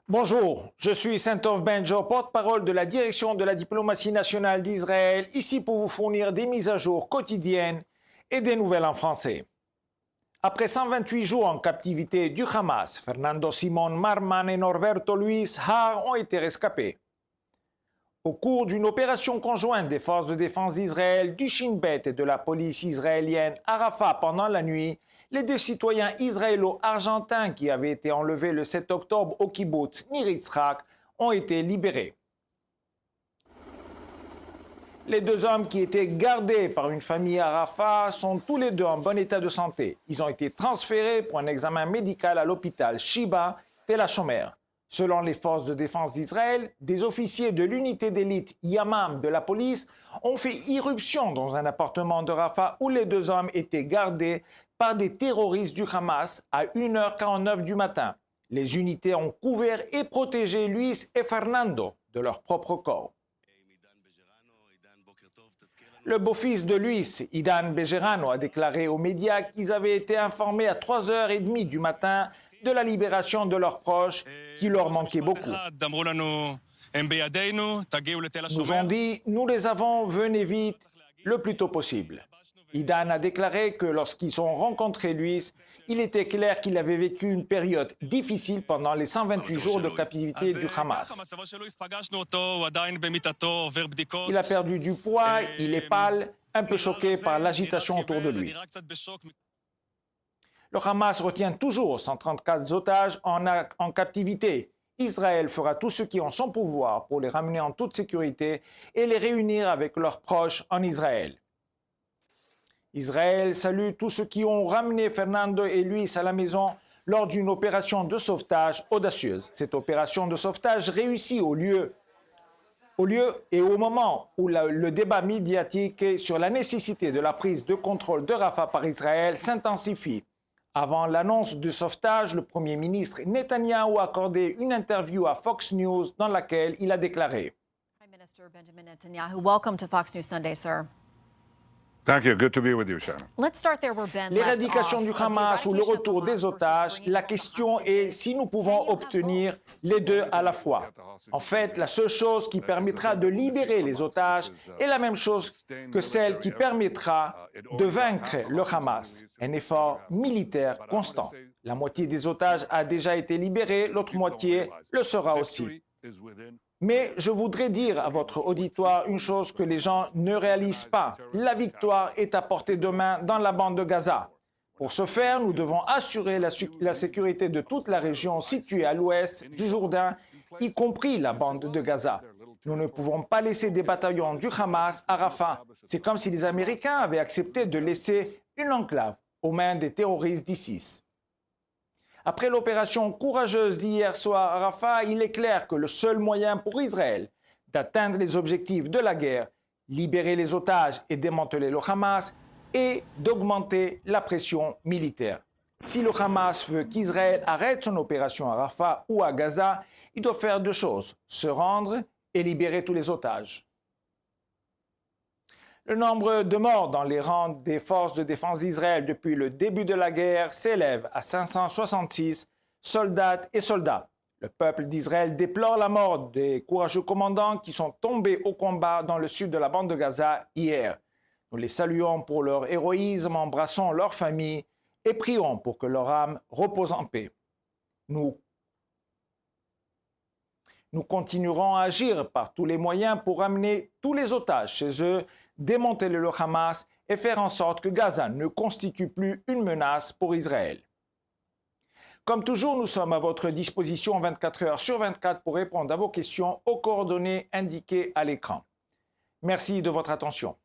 Bonjour, je suis Saint-Ov Benjo, porte-parole de la direction de la diplomatie nationale d'Israël, ici pour vous fournir des mises à jour quotidiennes et des nouvelles en français. Après 128 jours en captivité du Hamas, Fernando Simón Marman et Norberto Luis Har ont été rescapés. Au cours d'une opération conjointe des forces de défense d'Israël, du Shin Bet et de la police israélienne à Rafah pendant la nuit, les deux citoyens israélo-argentins qui avaient été enlevés le 7 octobre au kibbutz Nir Yitzhak ont été libérés. Les deux hommes qui étaient gardés par une famille à Rafah sont tous les deux en bon état de santé. Ils ont été transférés pour un examen médical à l'hôpital Shiba Tel HaShomer. Selon les forces de défense d'Israël, des officiers de l'unité d'élite Yamam de la police ont fait irruption dans un appartement de Rafah où les deux hommes étaient gardés par des terroristes du Hamas à 1h49 du matin. Les unités ont couvert et protégé Luis et Fernando de leur propre corps. Le beau-fils de Luis, Idan Bejerano, a déclaré aux médias qu'ils avaient été informés à 3h30 du matin de la libération de leurs proches qui leur manquaient beaucoup. Nous ont dit « Nous les avons, venez vite, le plus tôt possible ». Idan a déclaré que lorsqu'ils ont rencontré Luis, il était clair qu'il avait vécu une période difficile pendant les 128 jours de captivité du Hamas. Il a perdu du poids, il est pâle, un peu choqué par l'agitation autour de lui. Le Hamas retient toujours 134 otages en captivité. Israël fera tout ce qui est en son pouvoir pour les ramener en toute sécurité et les réunir avec leurs proches en Israël. Israël salue tous ceux qui ont ramené Fernando et Luis à la maison lors d'une opération de sauvetage audacieuse. Cette opération de sauvetage réussit au lieu et au moment où le débat médiatique sur la nécessité de la prise de contrôle de Rafah par Israël s'intensifie. Avant l'annonce du sauvetage, le Premier ministre Netanyahou a accordé une interview à Fox News dans laquelle il a déclaré Prime Minister Benjamin Netanyahu, welcome to Fox News Sunday, sir. Thank you. Good to be with you, Sharon. Let's start there where Ben l'éradication du Hamas ou le retour des otages, la question est si nous pouvons obtenir les deux à la fois. En fait, la seule chose qui permettra de libérer les otages est la même chose que celle qui permettra de vaincre le Hamas, un effort militaire constant. La moitié des otages a déjà été libérée, l'autre moitié le sera aussi. Mais je voudrais dire à votre auditoire une chose que les gens ne réalisent pas. La victoire est à portée de main dans la bande de Gaza. Pour ce faire, nous devons assurer la sécurité de toute la région située à l'ouest du Jourdain, y compris la bande de Gaza. Nous ne pouvons pas laisser des bataillons du Hamas à Rafah. C'est comme si les Américains avaient accepté de laisser une enclave aux mains des terroristes d'ISIS. Après l'opération courageuse d'hier soir à Rafah, il est clair que le seul moyen pour Israël d'atteindre les objectifs de la guerre, libérer les otages et démanteler le Hamas, est d'augmenter la pression militaire. Si le Hamas veut qu'Israël arrête son opération à Rafah ou à Gaza, il doit faire deux choses, se rendre et libérer tous les otages. Le nombre de morts dans les rangs des forces de défense d'Israël depuis le début de la guerre s'élève à 566 soldates et soldats. Le peuple d'Israël déplore la mort des courageux commandants qui sont tombés au combat dans le sud de la bande de Gaza hier. Nous les saluons pour leur héroïsme, embrassons leurs familles et prions pour que leur âme repose en paix. Nous continuerons à agir par tous les moyens pour amener tous les otages chez eux, démanteler le Hamas et faire en sorte que Gaza ne constitue plus une menace pour Israël. Comme toujours, nous sommes à votre disposition 24 heures sur 24 pour répondre à vos questions aux coordonnées indiquées à l'écran. Merci de votre attention.